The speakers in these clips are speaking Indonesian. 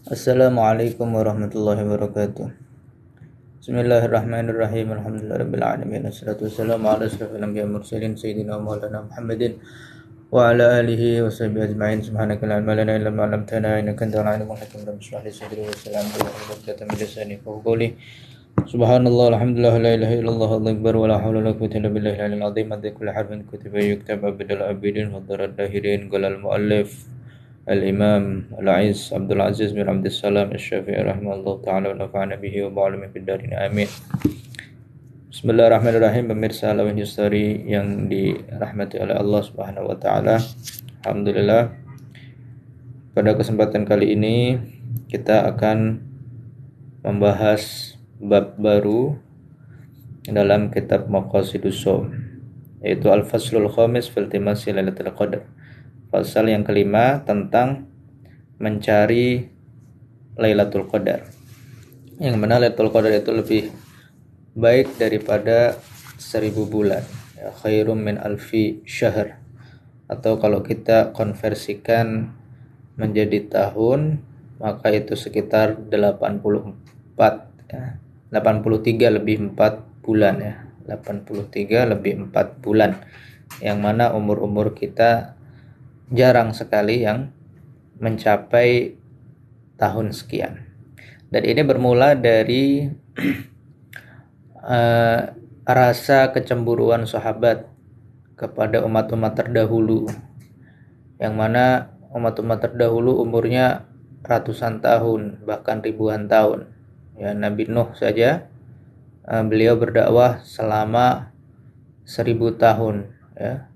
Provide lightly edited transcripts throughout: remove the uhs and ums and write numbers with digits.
Assalamualaikum warahmatullahi wabarakatuh. Bismillahirrahmanirrahim. Alhamdulillahirabbil alamin. Wassalatu wassalamu ala asyrofil anbiya'i wal mursalin sayyidina Maulana Muhammadin wa ala alihi wa sahbihi ajma'in. Subhanaka la ilma lana illa ma 'allamtana innaka antal alimul hakim. Rabbi shrah li sadri wa yassir li amri wahlul 'uqdatam min lisani yafqahu qawli. Subhanallah, alhamdulillah, la ilaha illallah, Allahu akbar, wa la haula wa la quwwata illa billahi al-'aliyyil 'azim. Adza kulli harfin kutiba yuktab abdul abidin wa darad dahirin qala al-muallif Al-Imam Al-A'iz Abdul Aziz bin Abdul Salam Asy-Syafi'i rahimahullah ta'ala wa nafa'ana bihi wa ba'alumi fid darin amin. Bismillahirrahmanirrahim. Pemirsa Lawin History yang dirahmati oleh Allah Subhanahu wa taala. Alhamdulillah, pada kesempatan kali ini kita akan membahas bab baru dalam kitab Maqasidus Shaum, yaitu Al-Faslul Khamis fil Iltimasi Lailatul Qadar. Pasal yang kelima tentang mencari Lailatul Qadar. Yang mana Lailatul Qadar itu lebih baik daripada 1000 bulan. Ya, khairum min alfi syahr. Atau kalau kita konversikan menjadi tahun, maka itu sekitar 84 ya. 83 lebih 4 bulan ya. 83 lebih 4 bulan. Yang mana umur-umur kita jarang sekali yang mencapai tahun sekian. Dan ini bermula dari rasa kecemburuan sahabat kepada umat-umat terdahulu, yang mana umat-umat terdahulu umurnya ratusan tahun, bahkan ribuan tahun. Ya, Nabi Nuh saja beliau berdakwah selama 1000 tahun ya.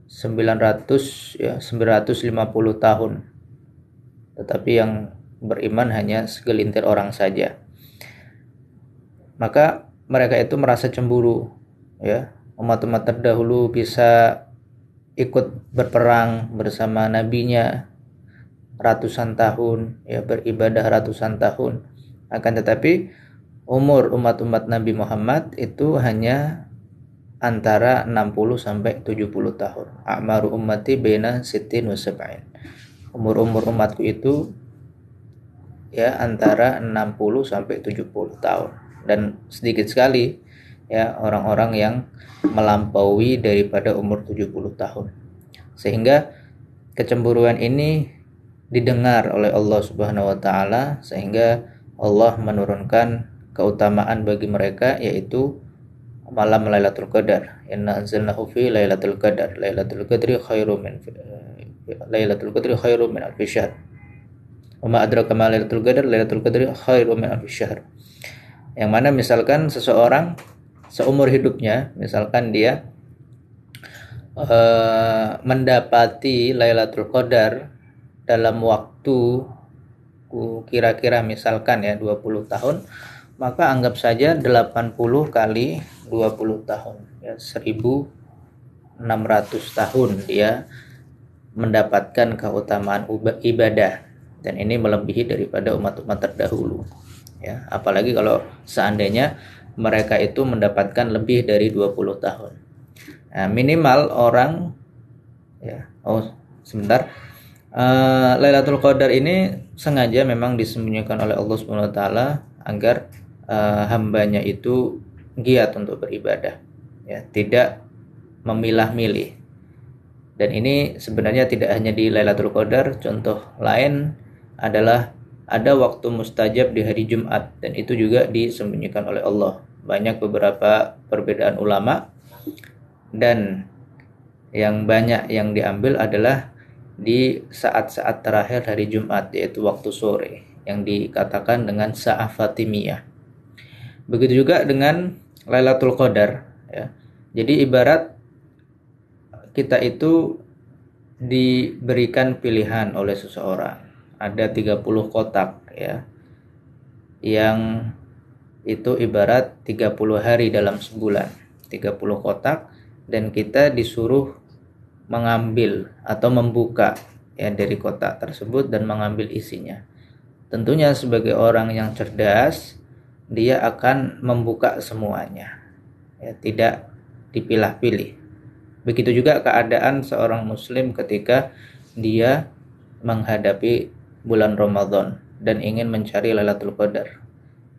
950 tahun. Tetapi yang beriman hanya segelintir orang saja. Maka mereka itu merasa cemburu ya. Umat-umat terdahulu bisa ikut berperang bersama nabinya ratusan tahun ya, beribadah ratusan tahun. Akan tetapi umur umat-umat Nabi Muhammad itu hanya antara 60 sampai 70 tahun. A'maru ummati baina sittin wa sab'in. Umur-umur umatku itu ya antara 60 sampai 70 tahun. Dan sedikit sekali ya orang-orang yang melampaui daripada umur 70 tahun. Sehingga kecemburuan ini didengar oleh Allah Subhanahu wa taala, sehingga Allah menurunkan keutamaan bagi mereka, yaitu malam Lailatul Qadar. Inna anzalnahu fi Lailatul Qadar. Lailatul Qadri khairum min alfi syahr. Wa ma adraka ma Lailatul Qadar? Lailatul Qadri khairum min alfi syahr. Yang mana misalkan seseorang seumur hidupnya, misalkan dia mendapati Lailatul Qadar dalam waktu kira-kira misalkan ya 20 tahun, maka anggap saja 80 kali 20 tahun ya, 1600 tahun dia mendapatkan keutamaan ibadah, dan ini melebihi daripada umat-umat terdahulu ya. Apalagi kalau seandainya mereka itu mendapatkan lebih dari 20 tahun. Nah, minimal orang ya, Lailatul Qadar ini sengaja memang disembunyikan oleh Allah Subhanahu wa taala agar hambanya itu giat untuk beribadah ya, tidak memilah-milih. Dan ini sebenarnya tidak hanya di Lailatul Qadar, contoh lain adalah ada waktu mustajab di hari Jumat, dan itu juga disembunyikan oleh Allah. Banyak beberapa perbedaan ulama, dan yang banyak yang diambil adalah di saat-saat terakhir hari Jumat, yaitu waktu sore, yang dikatakan dengan Sa'ah Fatimiyah. Begitu juga dengan Lailatul Qadar ya. Jadi ibarat kita itu diberikan pilihan oleh seseorang. Ada 30 kotak ya. Yang itu ibarat 30 hari dalam sebulan. 30 kotak, dan kita disuruh mengambil atau membuka ya dari kotak tersebut dan mengambil isinya. Tentunya sebagai orang yang cerdas, dia akan membuka semuanya ya, tidak dipilah-pilih. Begitu juga keadaan seorang muslim ketika dia menghadapi bulan Ramadan dan ingin mencari Lailatul Qadar.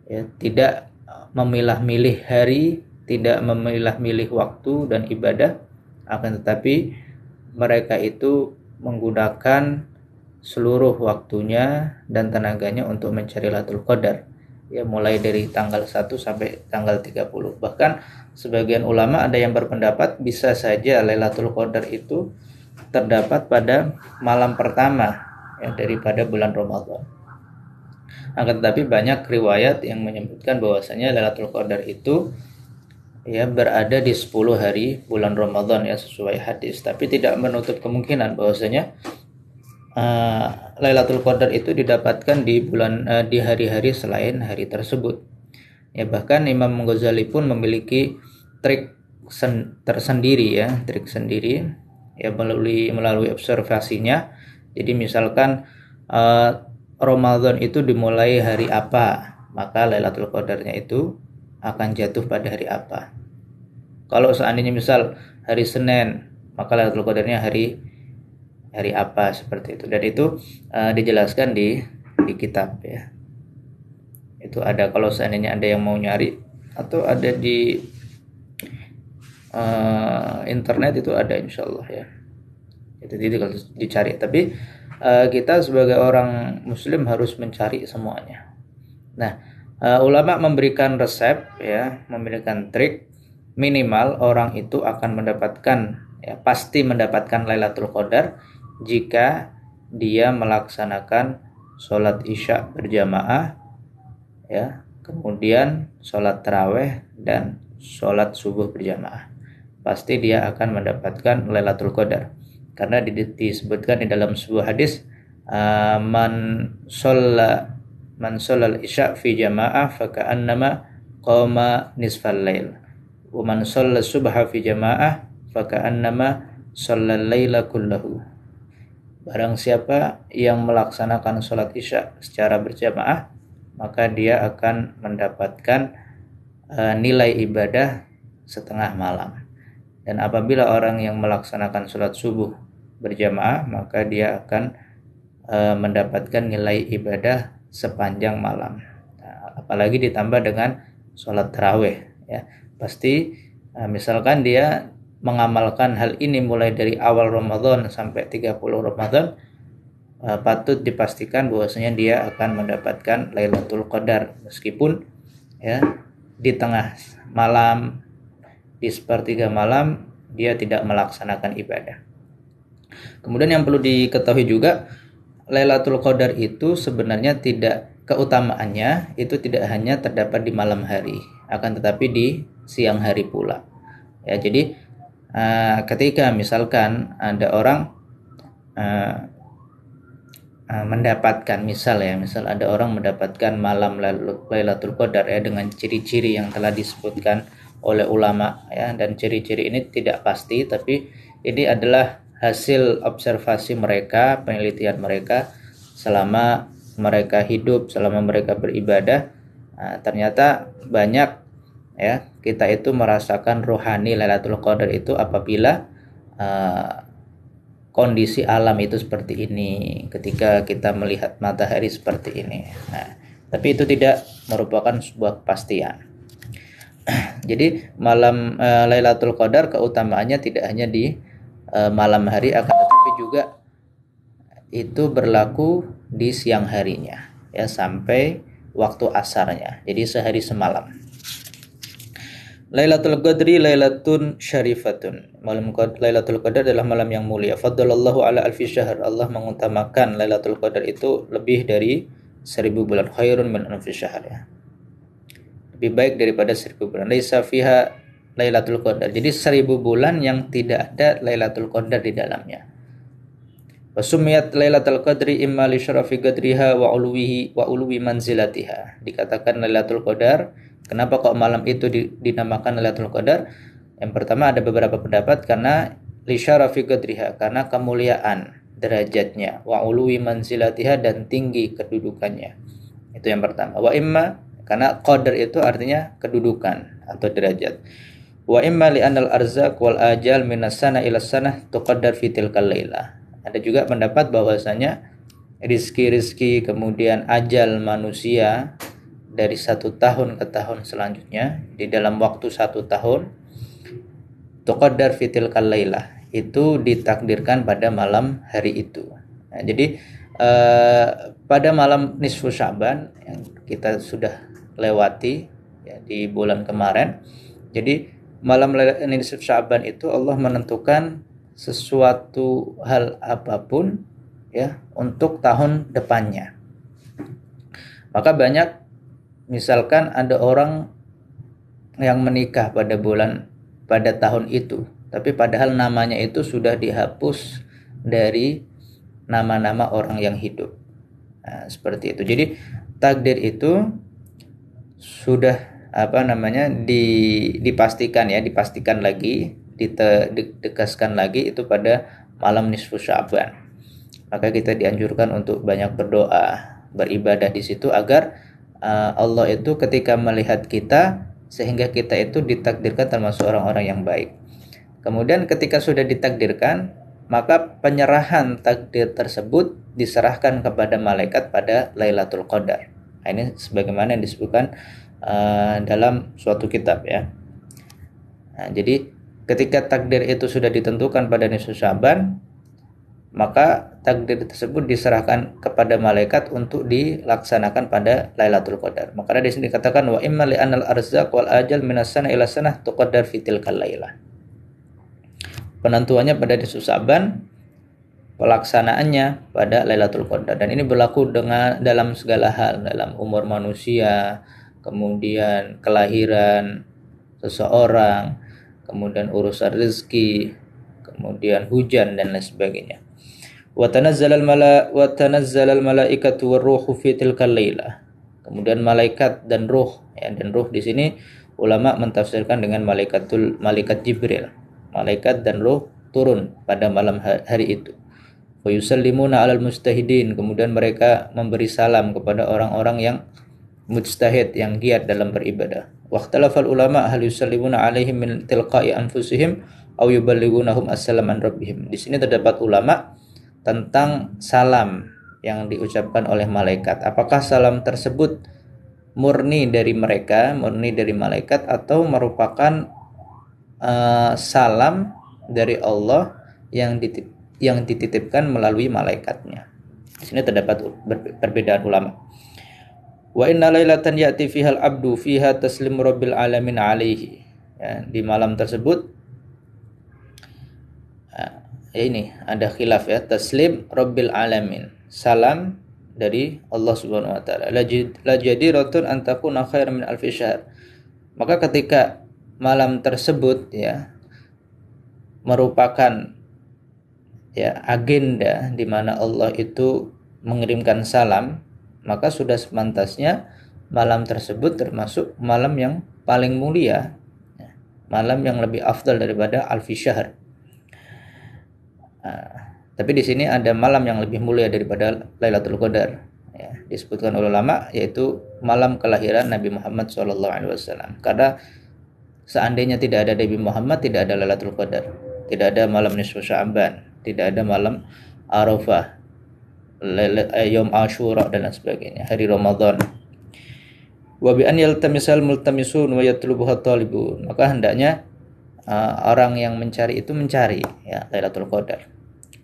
Ya, tidak memilah-milih hari, tidak memilah-milih waktu dan ibadah, akan tetapi mereka itu menggunakan seluruh waktunya dan tenaganya untuk mencari Lailatul Qadar. Ya, mulai dari tanggal 1 sampai tanggal 30. Bahkan sebagian ulama ada yang berpendapat bisa saja Lailatul Qadar itu terdapat pada malam pertama ya, daripada bulan Ramadan. Akan tetapi banyak riwayat yang menyebutkan bahwasanya Lailatul Qadar itu ya berada di 10 hari bulan Ramadan ya, sesuai hadis. Tapi tidak menutup kemungkinan bahwasanya Lailatul Qadar itu didapatkan di hari-hari selain hari tersebut. Ya, bahkan Imam Ghazali pun memiliki trik tersendiri ya, trik sendiri ya, melalui observasinya. Jadi misalkan Ramadan itu dimulai hari apa, maka Lailatul Qadarnya itu akan jatuh pada hari apa. Kalau seandainya misal hari Senin, maka Lailatul Qadarnya hari apa, seperti itu. Dan itu dijelaskan di kitab ya. Itu ada, kalau seandainya ada yang mau nyari atau ada di internet itu ada, insyaallah ya. Itu kalau dicari. Tapi kita sebagai orang muslim harus mencari semuanya. Nah, ulama memberikan resep ya, memberikan trik, minimal orang itu akan mendapatkan ya, pasti mendapatkan Lailatul Qadar jika dia melaksanakan sholat isya berjamaah ya, kemudian sholat taraweh dan sholat subuh berjamaah. Pasti dia akan mendapatkan Lailatul Qadar. Karena disebutkan di dalam sebuah hadis, man shallal isya fi jamaah fa ka'annama qama nisfal lail wa man shalla subha fi jamaah fa ka'annama shallal laila kullahu. Barang siapa yang melaksanakan sholat isya secara berjamaah, maka dia akan mendapatkan nilai ibadah setengah malam. Dan apabila orang yang melaksanakan sholat subuh berjamaah, maka dia akan mendapatkan nilai ibadah sepanjang malam. Nah, apalagi ditambah dengan sholat taraweh ya, pasti misalkan dia mengamalkan hal ini mulai dari awal Ramadan sampai 30 Ramadan, patut dipastikan bahwasanya dia akan mendapatkan Lailatul Qadar, meskipun ya di tengah malam, di sepertiga malam dia tidak melaksanakan ibadah. Kemudian yang perlu diketahui juga, Lailatul Qadar itu sebenarnya keutamaannya itu tidak hanya terdapat di malam hari, akan tetapi di siang hari pula. Ya, jadi ketika misalkan ada orang mendapatkan misal ada orang mendapatkan malam Lailatul Qadar ya, dengan ciri-ciri yang telah disebutkan oleh ulama ya, dan ciri-ciri ini tidak pasti, tapi ini adalah hasil observasi mereka, penelitian mereka selama mereka hidup, selama mereka beribadah. Ternyata banyak ya, kita itu merasakan rohani Lailatul Qadar itu apabila kondisi alam itu seperti ini, ketika kita melihat matahari seperti ini. Nah, tapi itu tidak merupakan sebuah kepastian. Jadi malam Lailatul Qadar keutamaannya tidak hanya di malam hari, akan tetapi juga itu berlaku di siang harinya ya, sampai waktu asarnya. Jadi sehari semalam. Lailatul Qadri lailatun syarifatun. Malam Lailatul Qadar adalah malam yang mulia. Faddalallahu ala alfi syahr. Allah mengutamakan Lailatul Qadar itu lebih dari 1000 bulan. Khairun min alfi syahr ya. Lebih baik daripada 1000 bulan. Laisa fiha Lailatul Qadar. Jadi 1000 bulan yang tidak ada Lailatul Qadar di dalamnya. Wasumiyat Lailatul Qadri imma li syarafi qadriha wa uluwi manzilatiha. Dikatakan Lailatul Qadar, kenapa kok malam itu dinamakan Lailatul Qadar? Yang pertama, ada beberapa pendapat, karena li syarafi qadriha, karena kemuliaan derajatnya, wa uluwi manzilatiha, dan tinggi kedudukannya. Itu yang pertama. Wa imma, karena qadar itu artinya kedudukan atau derajat. Wa imma li anal arzaq wal ajal minas sana ila sanah tuqaddar fi tilkal lailah. Ada juga pendapat bahwasanya rizki-rizki, kemudian ajal manusia dari 1 tahun ke tahun selanjutnya di dalam waktu 1 tahun, tuqaddar fitil kalailah, itu ditakdirkan pada malam hari itu. Nah, jadi pada malam nisfu Sya'ban yang kita sudah lewati ya, di bulan kemarin, jadi malam nisfu Sya'ban itu Allah menentukan sesuatu hal apapun ya untuk tahun depannya. Maka banyak, misalkan ada orang yang menikah pada tahun itu, tapi padahal namanya itu sudah dihapus dari nama-nama orang yang hidup. Nah, seperti itu. Jadi takdir itu sudah dipastikan lagi, ditegaskan lagi itu pada malam nisfu Sya'ban. Maka kita dianjurkan untuk banyak berdoa, beribadah di situ agar Allah itu ketika melihat kita, sehingga kita itu ditakdirkan termasuk orang-orang yang baik. Kemudian ketika sudah ditakdirkan, maka penyerahan takdir tersebut diserahkan kepada malaikat pada Lailatul Qadar. Nah, ini sebagaimana yang disebutkan dalam suatu kitab ya. Nah, jadi ketika takdir itu sudah ditentukan pada nisfu Sya'ban, maka takdir tersebut diserahkan kepada malaikat untuk dilaksanakan pada Lailatul Qadar. Makanya di sini dikatakan wa imma li anal arzaq wal ajal minas sana ila sanah tuqaddar fi tilkal lailah. Penentuannya pada nisfu Sya'ban, pelaksanaannya pada Lailatul Qadar. Dan ini berlaku dalam segala hal, dalam umur manusia, kemudian kelahiran seseorang, kemudian urusan rezeki, kemudian hujan dan lain sebagainya. Wa tanazzalal malaikatu warruhu fi tilkal lailah. Kemudian malaikat dan ruh ya, dan ruh di sini ulama mentafsirkan dengan malaikat Jibril. Malaikat dan ruh turun pada malam hari itu. Wa yusallimuna 'alal mujtahidin, kemudian mereka memberi salam kepada orang-orang yang mujtahid, yang giat dalam beribadah. Wa ikhtalafal ulama hal yusallimuna 'alaihim min tilqa'i anfusihim aw yuballighunahum assalam an rabbihim. Di sini terdapat ulama tentang salam yang diucapkan oleh malaikat. Apakah salam tersebut murni dari mereka, murni dari malaikat, atau merupakan salam dari Allah yang dititipkan melalui malaikatnya. Di sini terdapat perbedaan ulama. Wa inna lailatan ya'ti fiha al-'abdu fiha taslim rabbil alamin 'alaihi. Ya, di malam tersebut ya ini ada khilaf ya, taslim rabbil alamin, salam dari Allah Subhanahu wa taala. La jadiratun an takuna khairan min alfi syahr. Maka ketika malam tersebut ya merupakan ya agenda di mana Allah itu mengirimkan salam, maka sudah sepantasnya malam tersebut termasuk malam yang paling mulia, malam yang lebih afdal daripada alfi syahr. Tapi di sini ada malam yang lebih mulia daripada Lailatul Qadar ya, disebutkan oleh ulama, yaitu malam kelahiran Nabi Muhammad SAW. Karena seandainya tidak ada Nabi Muhammad, tidak ada Lailatul Qadar, tidak ada malam nisfu Sya'ban, tidak ada malam Arafah, Yom Ashura dan lain sebagainya, hari Ramadan. Wa bi an yaltamisal multamisun wa yatlubuha talibun. Maka hendaknya orang yang mencari itu mencari ya Lailatul Qadar.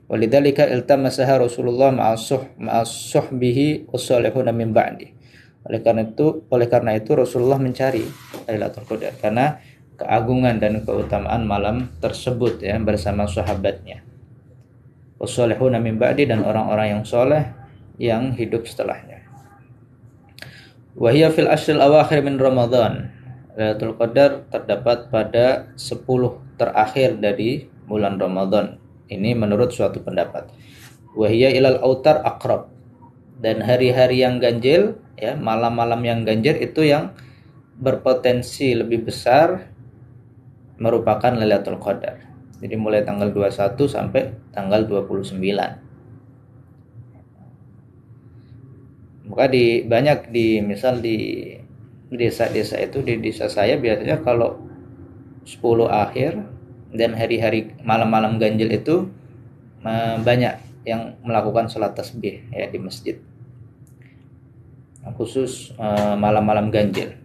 Walidzalika iltamasaha Rasulullah ma'as-suhbihi was-salihuna min ba'di. Oleh karena itu Rasulullah mencari Lailatul Qadar karena keagungan dan keutamaan malam tersebut ya, bersama sahabatnya. Was-salihuna min ba'di, dan orang-orang yang soleh yang hidup setelahnya. Wa hiya fil ashril awakhir min Ramadan. Lailatul Qadar terdapat pada 10 terakhir dari bulan Ramadan. Ini menurut suatu pendapat. Wa hiya ilal autar aqrab. Dan hari-hari yang ganjil ya, malam-malam yang ganjil itu yang berpotensi lebih besar merupakan Lailatul Qadar. Jadi mulai tanggal 21 sampai tanggal 29. Maka misal di desa-desa itu, di desa saya biasanya kalau 10 akhir dan hari-hari malam-malam ganjil itu banyak yang melakukan sholat tasbih ya di masjid, khusus malam-malam ganjil.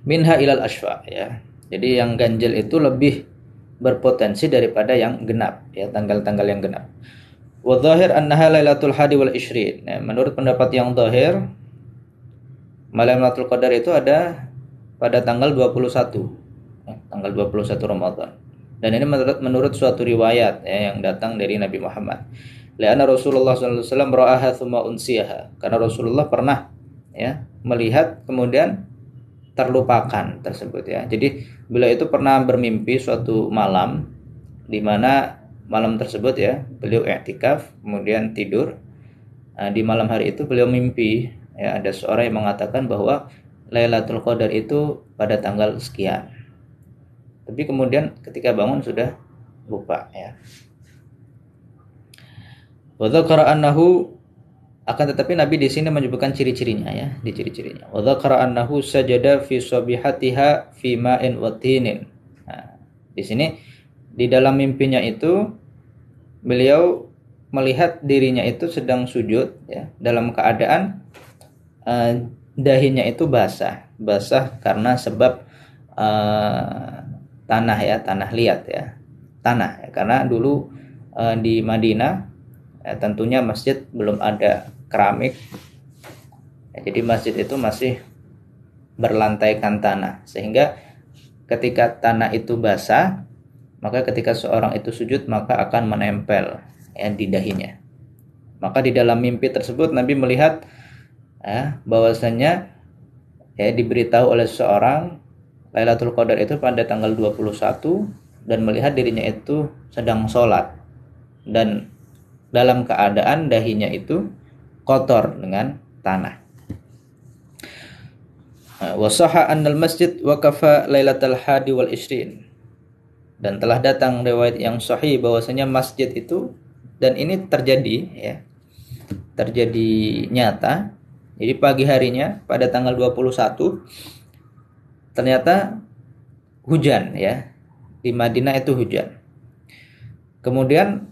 Minha ilal ashfa ya. Jadi yang ganjil itu lebih berpotensi daripada yang genap ya, tanggal-tanggal yang genap. Wa dhahir annaha lailatul hadi wal ishrin. Ya, menurut pendapat yang dhahir, malam Lailatul Qadar itu ada pada tanggal 21 ya, tanggal 21 Ramadan. Dan ini menurut suatu riwayat ya, yang datang dari Nabi Muhammad. Lianna Rasulullah sallallahu alaihi wasallam ra'aha tsumma unsiyaha. Karena Rasulullah pernah ya melihat kemudian terlupakan tersebut ya. Jadi beliau itu pernah bermimpi suatu malam di mana malam tersebut ya beliau i'tikaf kemudian tidur. Di malam hari itu beliau mimpi ya ada seorang yang mengatakan bahwa Lailatul Qadar itu pada tanggal sekian. Tapi kemudian ketika bangun sudah lupa ya. Wa dzakara annahu, akan tetapi Nabi di sini menyebutkan ciri-cirinya ya, di ciri-cirinya. Wa dzakara annahu sajada fi sabihatiha fi ma'in wa tinin. Nah, di sini di dalam mimpinya itu beliau melihat dirinya itu sedang sujud ya, dalam keadaan dahinya itu basah karena sebab tanah ya, tanah liat ya. Tanah ya, karena dulu di Madinah ya, tentunya masjid belum ada keramik ya, jadi masjid itu masih berlantaikan tanah, sehingga ketika tanah itu basah maka ketika seorang itu sujud maka akan menempel ya di dahinya. Maka di dalam mimpi tersebut Nabi melihat ya, bahwasanya ya diberitahu oleh seorang Lailatul Qadar itu pada tanggal 21 dan melihat dirinya itu sedang sholat dan dalam keadaan dahinya itu kotor dengan tanah. Wa sahha annal masjid waqafa lailatal hadi wal ishrin. Dan telah datang riwayat yang sahih bahwasanya masjid itu, dan ini terjadi ya. Terjadi nyata. Jadi pagi harinya pada tanggal 21 ternyata hujan ya. Di Madinah itu hujan. Kemudian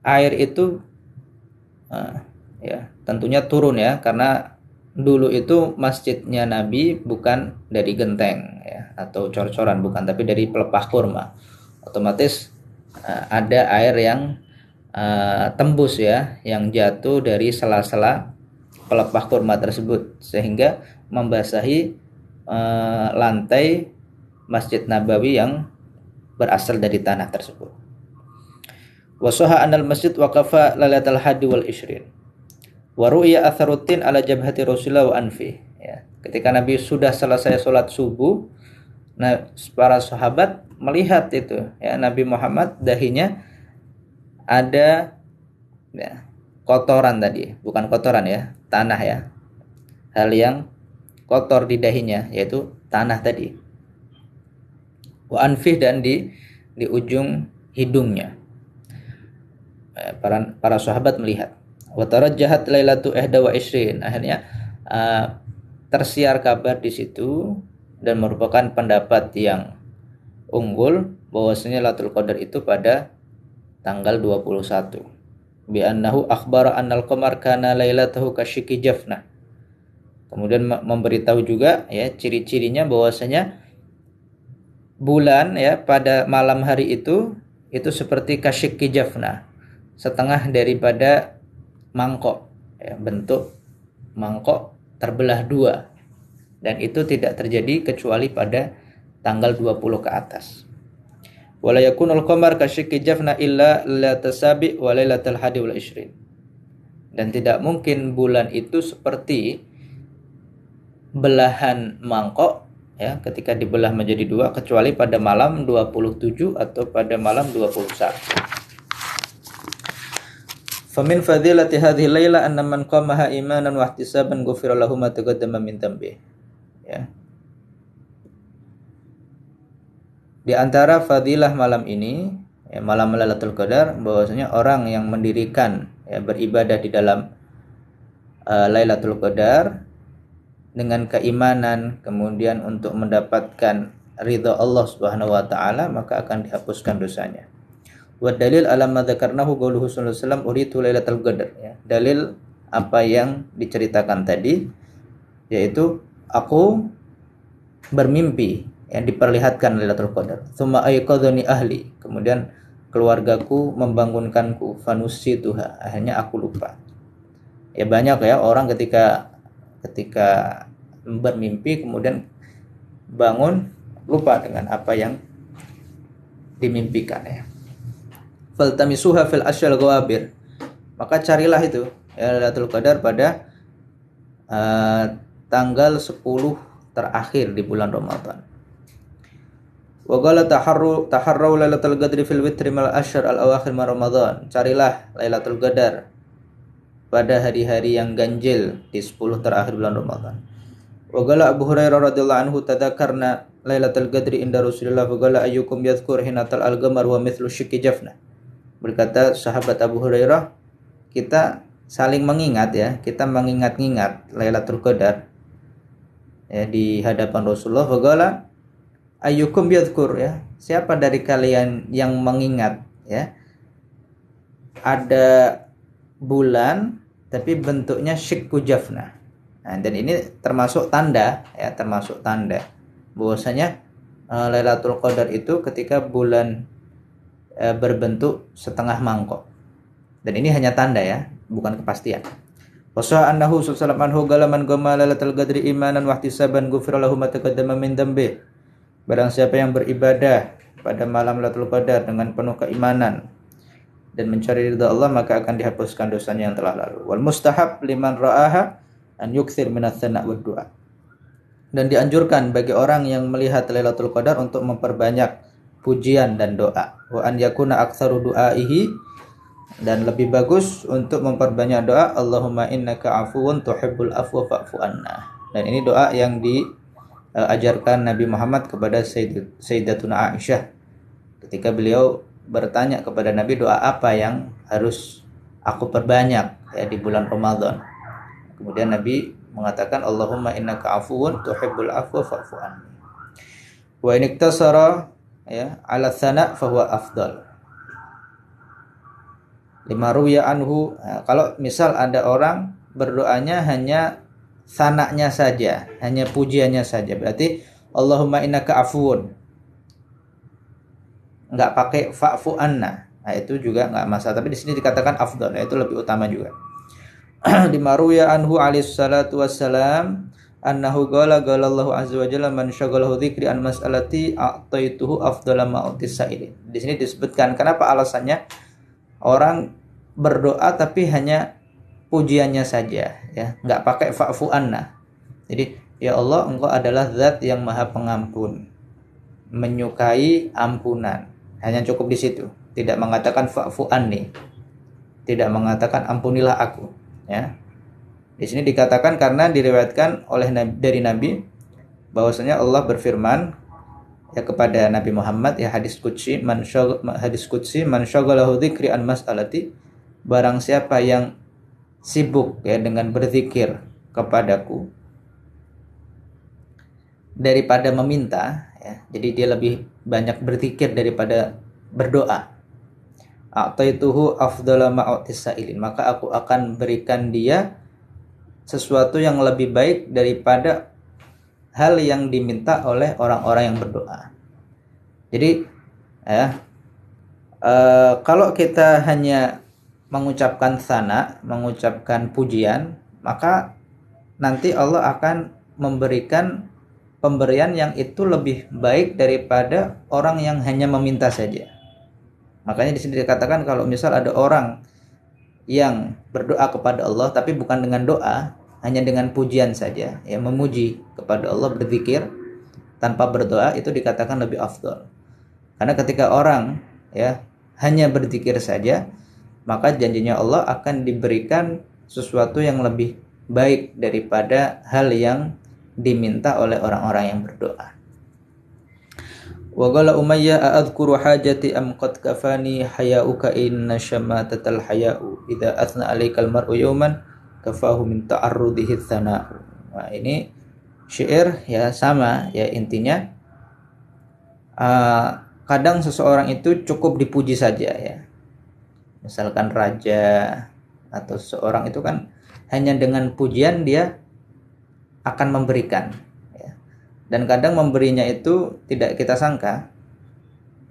air itu ya tentunya turun ya, karena dulu itu masjidnya Nabi bukan dari genteng ya atau cor-coran, bukan, tapi dari pelepah kurma. Otomatis ada air yang tembus ya, yang jatuh dari sela-sela pelepah kurma tersebut sehingga membasahi lantai Masjid Nabawi yang berasal dari tanah tersebut. Wasoha anal masjid waqafa lailatul hadi wal ishrin. Wa ru'ya atharutin ala jabhati Rasulullah wa anfi. Ya, ketika Nabi sudah selesai sholat subuh, nah para sahabat melihat itu ya, Nabi Muhammad dahinya ada ya, kotoran tadi, bukan kotoran ya, tanah ya. Hal yang kotor di dahinya yaitu tanah tadi. Wa anfi, dan di ujung hidungnya. Para sahabat melihat. Wa tarajjahat lailatu ihda wa ishrin. Akhirnya tersiar kabar di situ dan merupakan pendapat yang unggul bahwasanya Lailatul Qadar itu pada tanggal 21. Bi annahu akhbara annal qamar kana lailatahu kasyiki jafna. Kemudian memberitahu juga ya ciri-cirinya bahwasanya bulan ya pada malam hari itu seperti kasyiki jafna, setengah daripada mangkok ya, bentuk mangkok terbelah dua, dan itu tidak terjadi kecuali pada tanggal 20 ke atas. Wala yakunul qamar kasyiki jafna illa latasabi wa lailatul hadi wal ishrin. Dan tidak mungkin bulan itu seperti belahan mangkok ya ketika dibelah menjadi dua kecuali pada malam 27 atau pada malam 21. Famin fadilati hadhihi laila anna man qamaha imanan wa ihtisaban ghufira lahu ma taqaddama min dhanbi. Ya. Di antara fadilah malam ini, ya, malam Lailatul Qadar, bahwasanya orang yang mendirikan ya, beribadah di dalam Lailatul Qadar dengan keimanan, kemudian untuk mendapatkan ridha Allah Subhanahu wa taala, maka akan dihapuskan dosanya. Wa dalil ala ma dzakarnahu qauluhu sallallahu alaihi wasallam uritu lailatul qadar, ya. Dalil apa yang diceritakan tadi yaitu aku bermimpi yang diperlihatkan Lailatul Qadar. Tsumma ayqadhani ahli, kemudian keluargaku membangunkanku, fanusituha, akhirnya aku lupa. Ya banyak ya orang ketika bermimpi kemudian bangun lupa dengan apa yang dimimpikan, ya. Faltamisuha fil asyal ghawabir, maka carilah itu ya Lailatul Qadar pada tanggal 10 terakhir di bulan Ramadan. Wa qala taharru lailatul qadri fil witri mal asyr al awakhir min Ramadan. Carilah Lailatul Qadar pada hari-hari yang ganjil di 10 terakhir bulan Ramadan. Wa qala Abu Hurairah radhiyallahu anhu tadzakarna Lailatul Qadri inda Rasulillah wa qala ayyukum yadhkur hinatal al-qamar wa mithlu syikki jafna. Berkata sahabat Abu Hurairah, kita saling mengingat ya, kita mengingat-ingat Lailatul Qadar ya di hadapan Rasulullah. Wa qala ayyukum yadhkur, ya, siapa dari kalian yang mengingat ya ada bulan tapi bentuknya syikku jafna. Nah, dan ini termasuk tanda ya, termasuk tanda bahwasanya Lailatul Qadar itu ketika bulan berbentuk setengah mangkok. Dan ini hanya tanda ya, bukan kepastian. Wasa annahu sallallahu anhu galaman gama Lailatul Qadri imanan wa ihtisaban ghufira lahu ma taqaddama min dambi. Barang siapa yang beribadah pada malam Lailatul Qadar dengan penuh keimanan dan mencari ridha Allah, maka akan dihapuskan dosanya yang telah lalu. Wal mustahab liman ra'aha an yukthir minats sana' wad du'a. Dan dianjurkan bagi orang yang melihat Lailatul Qadar untuk memperbanyak pujian dan doa. Wa an yakuna aktsaru du'aihi, dan lebih bagus untuk memperbanyak doa Allahumma innaka afuwun tuhibbul afwa fa'fu anna. Dan ini doa yang diajarkan Nabi Muhammad kepada Sayyidatuna Aisyah ketika beliau bertanya kepada Nabi, doa apa yang harus aku perbanyak ya di bulan Ramadan. Kemudian Nabi mengatakan Allahumma innaka afuwun tuhibbul afwa fa'fu anni. Wa in iktasara ya ala sana' fa huwa afdal. Lima ruya anhu, nah, kalau misal ada orang berdoanya hanya sanaknya saja, hanya pujiannya saja, berarti Allahumma innaka afuun, nggak pakai fa'fu anna, nah itu juga nggak masalah. Tapi di sini dikatakan afdal, nah, itu lebih utama juga. Lima ruya anhu alaihi salatu wassalam annahu qala Allahu azza wa jalla man syaghalahu dzikri an mas'alati a'taituhu afdala ma utisailin. Di sini disebutkan kenapa alasannya orang berdoa tapi hanya pujiannya saja ya, nggak pakai fa'fu anna. Jadi ya Allah, engkau adalah zat yang maha pengampun, menyukai ampunan, hanya cukup di situ, tidak mengatakan fa'fu anni, tidak mengatakan ampunilah aku ya. Di sini dikatakan karena diriwayatkan oleh dari Nabi bahwasanya Allah berfirman ya kepada Nabi Muhammad ya, hadis qudsi man syaghalahu dzikri an mas'alati, barang siapa yang sibuk ya dengan berzikir kepadaku daripada meminta ya, jadi dia lebih banyak berzikir daripada berdoa, a'taituhu afdhala ma'utisailin, maka aku akan berikan dia sesuatu yang lebih baik daripada hal yang diminta oleh orang-orang yang berdoa. Jadi ya, kalau kita hanya mengucapkan sana, mengucapkan pujian, maka nanti Allah akan memberikan pemberian yang itu lebih baik daripada orang yang hanya meminta saja. Makanya di sini dikatakan kalau misal ada orang yang berdoa kepada Allah tapi bukan dengan doa, hanya dengan pujian saja, ya memuji kepada Allah, berzikir tanpa berdoa, itu dikatakan lebih afdal. Karena ketika orang ya hanya berzikir saja, maka janjinya Allah akan diberikan sesuatu yang lebih baik daripada hal yang diminta oleh orang-orang yang berdoa. Wa qala Umayyah a'adhkuru hajati am qad kafani haya'uka inna syamatatal haya'u idza athna 'alaikal mar'u yawman kafahu min ta'arrudihi tsana'u. Nah, ini syair ya sama ya, intinya kadang seseorang itu cukup dipuji saja ya. Misalkan raja atau seseorang itu kan hanya dengan pujian dia akan memberikan ya. Dan kadang memberinya itu tidak kita sangka.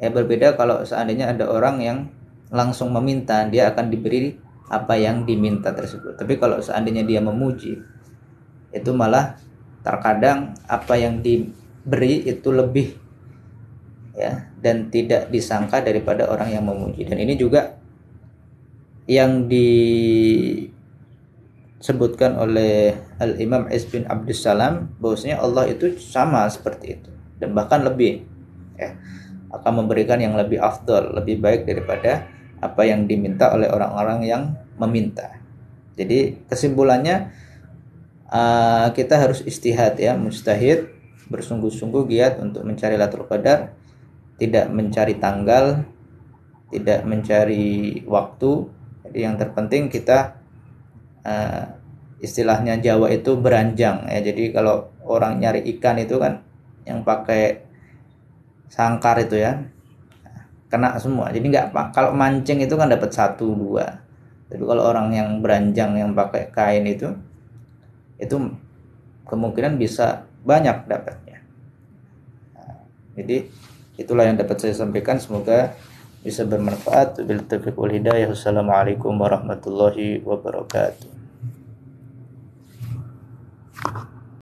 Ya berbeda kalau seandainya ada orang yang langsung meminta, dia akan diberi apa yang diminta tersebut. Tapi kalau seandainya dia memuji, itu malah terkadang apa yang diberi itu lebih ya, dan tidak disangka daripada orang yang memuji. Dan ini juga yang disebutkan oleh Al-Imam Is bin Abdussalam, bahwasanya Allah itu sama seperti itu dan bahkan lebih ya, akan memberikan yang lebih afdal, lebih baik daripada apa yang diminta oleh orang-orang yang meminta. Jadi kesimpulannya kita harus istihad ya, mujtahid, bersungguh-sungguh giat untuk mencari Lailatul Qadar, tidak mencari tanggal, tidak mencari waktu. Jadi yang terpenting kita istilahnya Jawa itu beranjang ya. Jadi kalau orang nyari ikan itu kan yang pakai sangkar itu ya, kena semua. Jadi nggak, kalau mancing itu kan dapat 1-2. Tapi kalau orang yang beranjang yang pakai kain itu kemungkinan bisa banyak dapatnya. Jadi itulah yang dapat saya sampaikan, semoga bisa bermanfaat. Wabillahi taufiq wal hidayah. Wassalamualaikum warahmatullahi wabarakatuh.